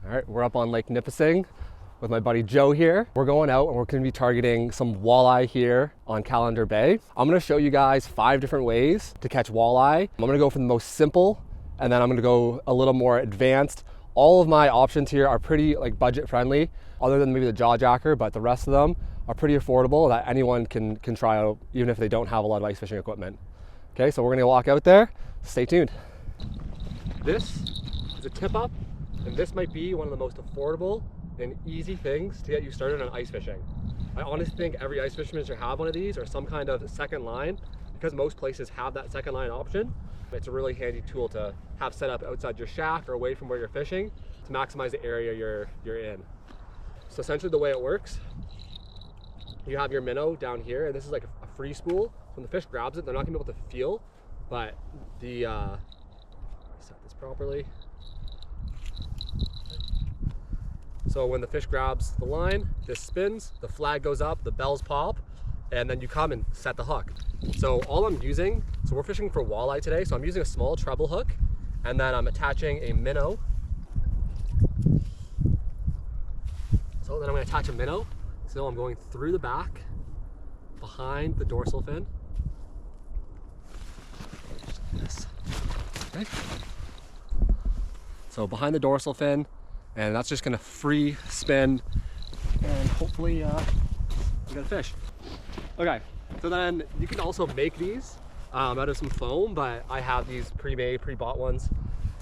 All right, we're up on Lake Nipissing with my buddy Joe here. We're going out and we're going to be targeting some walleye here on Calendar Bay. I'm going to show you guys 5 different ways to catch walleye. I'm going to go for the most simple, and then I'm going to go a little more advanced. All of my options here are pretty like budget friendly, other than maybe the jaw jacker, but the rest of them are pretty affordable that anyone can try out, even if they don't have a lot of ice fishing equipment. Okay, so we're going to walk out there. Stay tuned. This is a tip up. And this might be one of the most affordable and easy things to get you started on ice fishing. I honestly think every ice fisherman should have one of these or some kind of second line, because most places have that second line option. It's a really handy tool to have set up outside your shack or away from where you're fishing to maximize the area you're in. So essentially the way it works, you have your minnow down here, and this is like a free spool. When the fish grabs it, they're not gonna be able to feel, but the, set this properly. So when the fish grabs the line, this spins, the flag goes up, the bells pop, and then you come and set the hook. So all I'm using, so we're fishing for walleye today, so I'm using a small treble hook, and then I'm attaching a minnow. So then I'm going to attach a minnow. So I'm going through the back, behind the dorsal fin. Just like this. Okay. So behind the dorsal fin, and that's just gonna free spin, and hopefully we got a fish. Okay, so then you can also make these out of some foam, but I have these pre-made, pre-bought ones,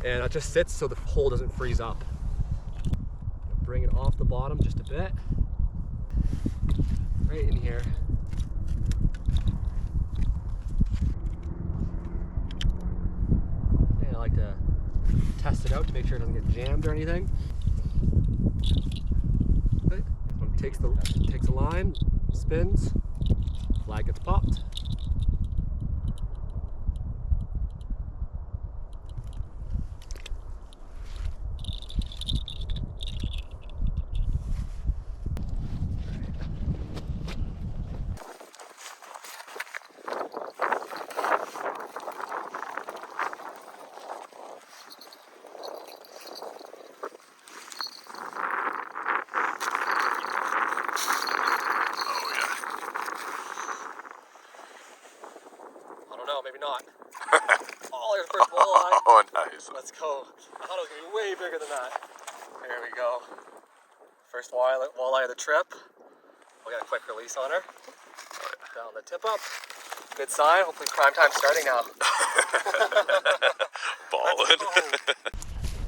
and it just sits so the hole doesn't freeze up. Bring it off the bottom just a bit, right in here. And I like to test it out to make sure it doesn't get jammed or anything. Okay. Takes the line, spins, flag gets popped. Maybe not. Oh, there's the first walleye. Oh, nice. Let's go. I thought it was going to be way bigger than that. There we go. First walleye of the trip. We got a quick release on her. Down the tip up. Good sign. Hopefully prime time's starting now. Ballin'.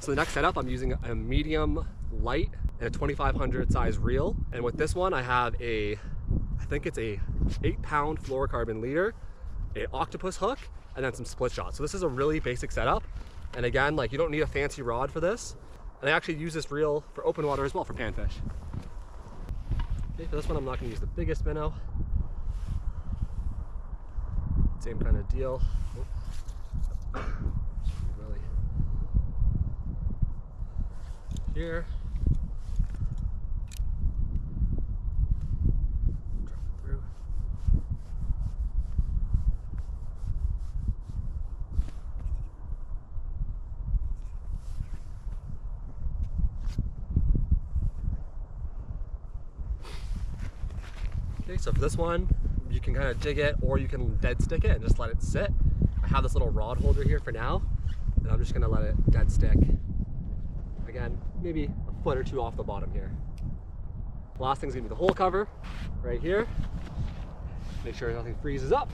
So the next setup, I'm using a medium light and a 2500 size reel. And with this one, I have I think it's a 8-pound fluorocarbon leader, an octopus hook, and then some split shots. So this is a really basic setup. And again, like, you don't need a fancy rod for this. And I actually use this reel for open water as well for panfish. Okay, for this one, I'm not gonna use the biggest minnow. Same kind of deal. Really here. Okay, so for this one, you can kind of jig it, or you can dead stick it and just let it sit. I have this little rod holder here for now, and I'm just gonna let it dead stick. Again, maybe a foot or two off the bottom here. Last thing's gonna be the hole cover, right here. Make sure nothing freezes up,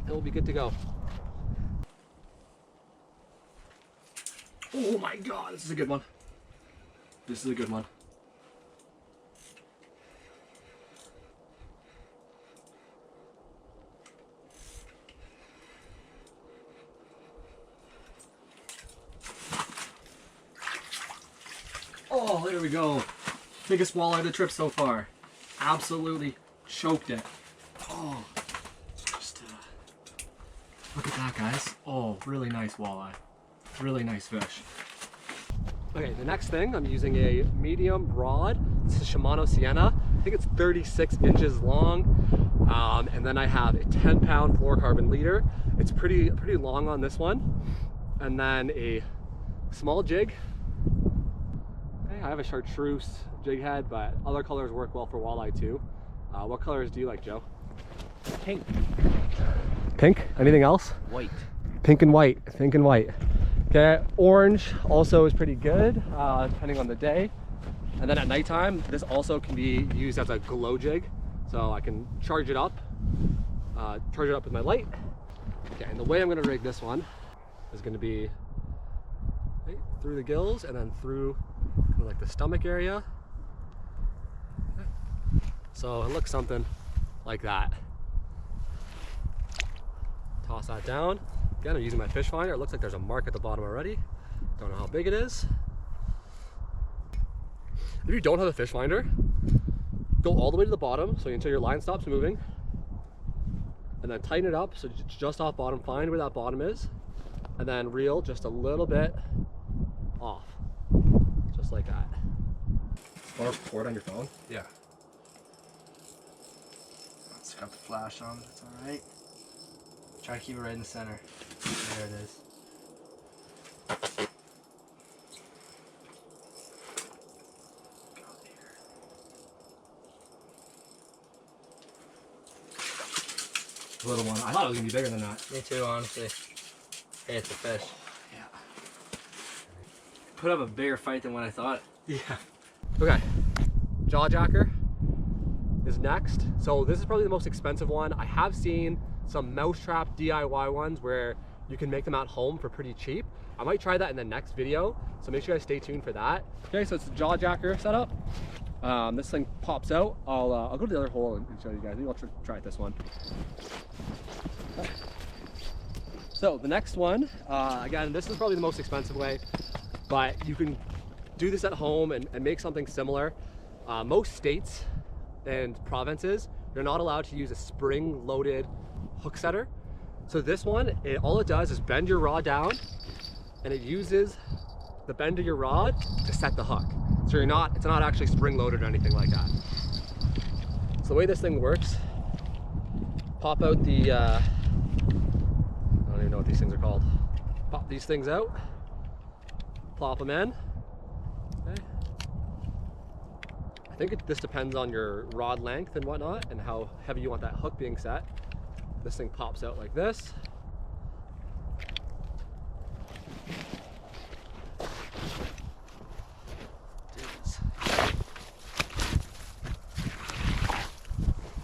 and we'll be good to go. Oh my God, this is a good one. This is a good one. Oh, there we go. Biggest walleye of the trip so far. Absolutely choked it. Oh, just look at that, guys. Oh, really nice walleye. Really nice fish. Okay, the next thing, I'm using a medium rod. This is Shimano Sienna. I think it's 36 inches long. And then I have a 10-pound fluorocarbon leader. It's pretty long on this one. And then a small jig. Okay, I have a chartreuse jig head, but other colors work well for walleye too. What colors do you like, Joe? Pink. Pink? Anything else? White. Pink and white. Pink and white. Okay, orange also is pretty good, depending on the day. And then at nighttime, this also can be used as a glow jig. So I can charge it up with my light. Okay, and the way I'm gonna rig this one is gonna be right through the gills and then through kind of like the stomach area. Okay. So it looks something like that. Toss that down. Again, I'm using my fish finder. It looks like there's a mark at the bottom already. Don't know how big it is. If you don't have a fish finder, go all the way to the bottom until your line stops moving, and then tighten it up so it's just off bottom. Find where that bottom is, and then reel just a little bit off, just like that. Want to record on your phone? Yeah. Let's got the flash on. That's all right. Try to keep it right in the center. There it is. Little one. I thought it was gonna be bigger than that. Me too, honestly. Hey, it's a fish. Yeah. Put up a bigger fight than what I thought. Yeah. Okay. Jaw jacker is next. So this is probably the most expensive one. I have seen some mousetrap DIY ones where you can make them at home for pretty cheap. I might try that in the next video, so make sure you guys stay tuned for that. Okay, so it's the jaw jacker setup. This thing pops out. I'll go to the other hole and show you guys. Maybe I'll try it this one. Okay. So the next one, again, this is probably the most expensive way, but you can do this at home and make something similar. Most states and provinces, you're not allowed to use a spring-loaded hook setter. So this one, all it does is bend your rod down, and it uses the bend of your rod to set the hook. So it's not actually spring-loaded or anything like that. So the way this thing works, pop out the, I don't even know what these things are called. Pop these things out, plop them in. Okay. I think this depends on your rod length and whatnot and how heavy you want that hook being set. This thing pops out like this.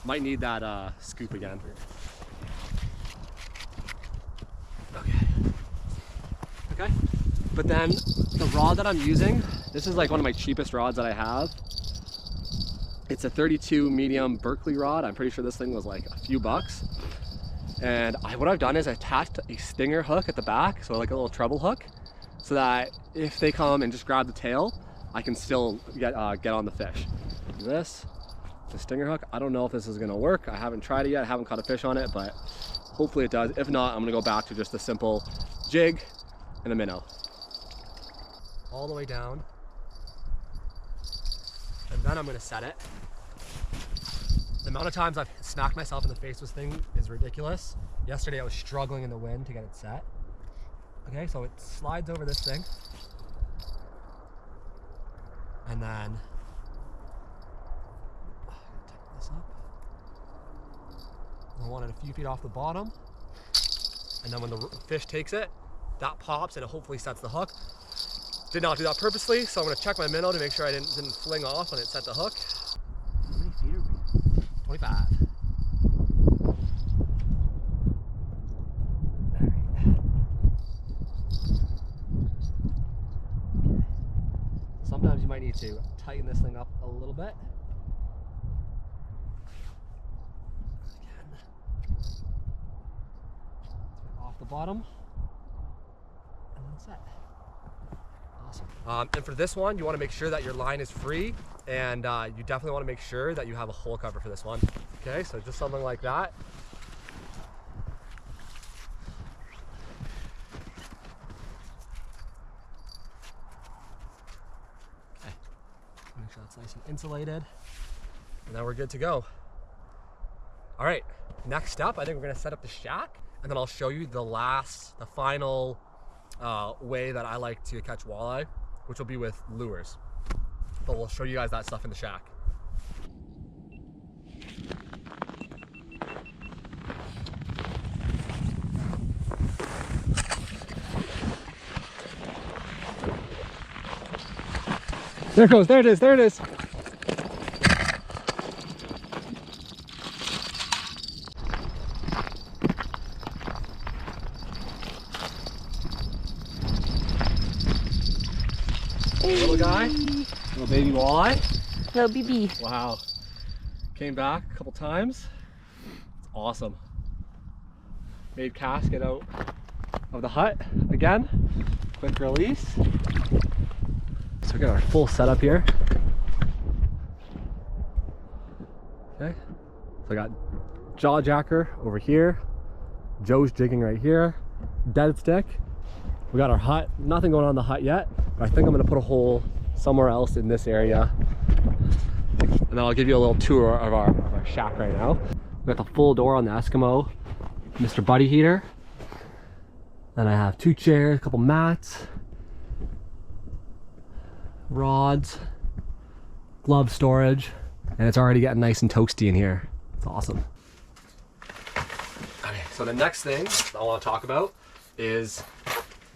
Might need that scoop again. Okay. But then the rod that I'm using, this is like one of my cheapest rods that I have. It's a 32 medium Berkeley rod. I'm pretty sure this thing was like a few bucks. And what I've done is I attached a stinger hook at the back, so like a little treble hook, so that if they come and just grab the tail, I can still get on the fish. This, the stinger hook, I don't know if this is gonna work. I haven't tried it yet. I haven't caught a fish on it, but hopefully it does. If not, I'm gonna go back to just a simple jig and a minnow. All the way down. And then I'm gonna set it. The amount of times I've smacked myself in the face with this thing is ridiculous. Yesterday I was struggling in the wind to get it set. Okay, so it slides over this thing. And then, tighten this up. I want it a few feet off the bottom. And then when the fish takes it, that pops and it hopefully sets the hook. Did not do that purposely, so I'm gonna check my minnow to make sure I didn't fling off when it set the hook. How many feet are we? 25. Sometimes you might need to tighten this thing up a little bit. Again. Off the bottom. And then set. Awesome. And for this one, you want to make sure that your line is free, and you definitely want to make sure that you have a hole cover for this one. Okay, so just something like that. Okay, make sure that's nice and insulated, and then we're good to go. All right, next step, I think we're gonna set up the shack, and then I'll show you the final way that I like to catch walleye, which will be with lures. but we'll show you guys that stuff in the shack. There it goes, there it is, there it is. Little guy, little baby walleye. Little BB. Wow. Came back a couple times. It's awesome. Made cast get out of the hut again. Quick release. So we got our full setup here. Okay. So I got jaw jacker over here. Joe's jigging right here. Dead stick. We got our hut. Nothing going on in the hut yet, but I think I'm gonna put a hole somewhere else in this area. And then I'll give you a little tour of our shack right now. We got the full door on the Eskimo Mr. Buddy heater. Then I have 2 chairs, a couple mats, rods, glove storage, and it's already getting nice and toasty in here. It's awesome. Okay, so the next thing I want to talk about is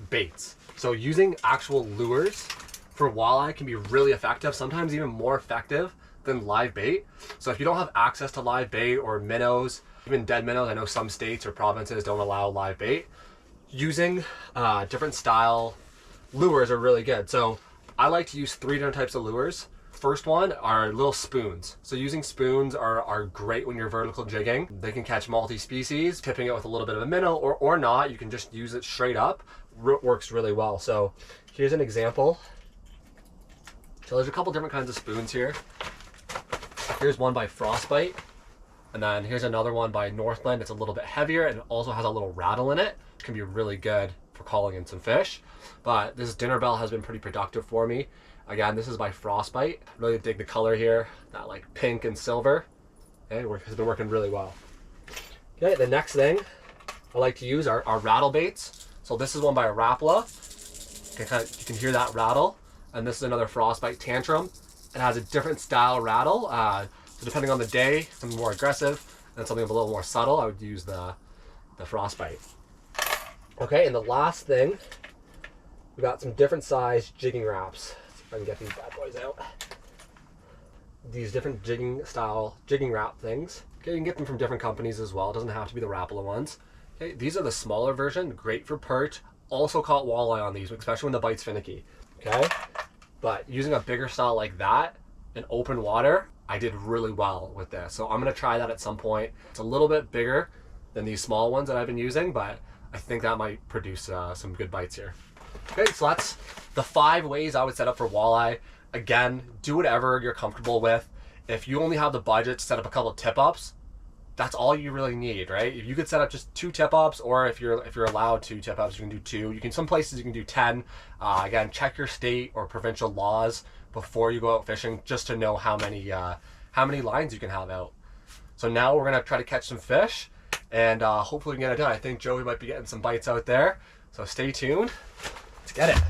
baits. So using actual lures for walleye can be really effective, sometimes even more effective than live bait. So if you don't have access to live bait or minnows, even dead minnows, I know some states or provinces don't allow live bait, using different style lures are really good. So I like to use 3 different types of lures. First one are little spoons. So using spoons are great when you're vertical jigging. They can catch multi-species. Tipping it with a little bit of a minnow or not, you can just use it straight up. Works really well. So here's an example. So there's a couple different kinds of spoons here. Here's one by Frostbite, and then here's another one by Northland. It's a little bit heavier and it also has a little rattle in it. It can be really good for calling in some fish. But this dinner bell has been pretty productive for me. Again, this is by Frostbite. Really dig the color here, that like pink and silver. Okay, has been working really well. Okay, the next thing I like to use are rattle baits. So this is one by Rapala. You can hear that rattle. And this is another Frostbite Tantrum. It has a different style rattle. So depending on the day, something more aggressive and something a little more subtle, I would use the Frostbite. Okay, and the last thing, we got some different size jigging wraps. Let's see if I can get these bad boys out. These different jigging wrap things. Okay, you can get them from different companies as well. It doesn't have to be the Rapala ones. Okay, these are the smaller version, great for perch. Also caught walleye on these, especially when the bite's finicky. Okay, but using a bigger style like that in open water, I did really well with this. So I'm gonna try that at some point. It's a little bit bigger than these small ones that I've been using, but I think that might produce some good bites here. Okay, so that's the 5 ways I would set up for walleye. Again, do whatever you're comfortable with. If you only have the budget to set up a couple of tip-ups, that's all you really need, right? If you could set up just 2 tip-ups, or if you're allowed 2 tip-ups, you can do 2. You can, some places you can do 10. Again, check your state or provincial laws before you go out fishing, just to know how many lines you can have out. So now we're gonna try to catch some fish, and hopefully we can get it done. I think Joey might be getting some bites out there, so stay tuned. Let's get it.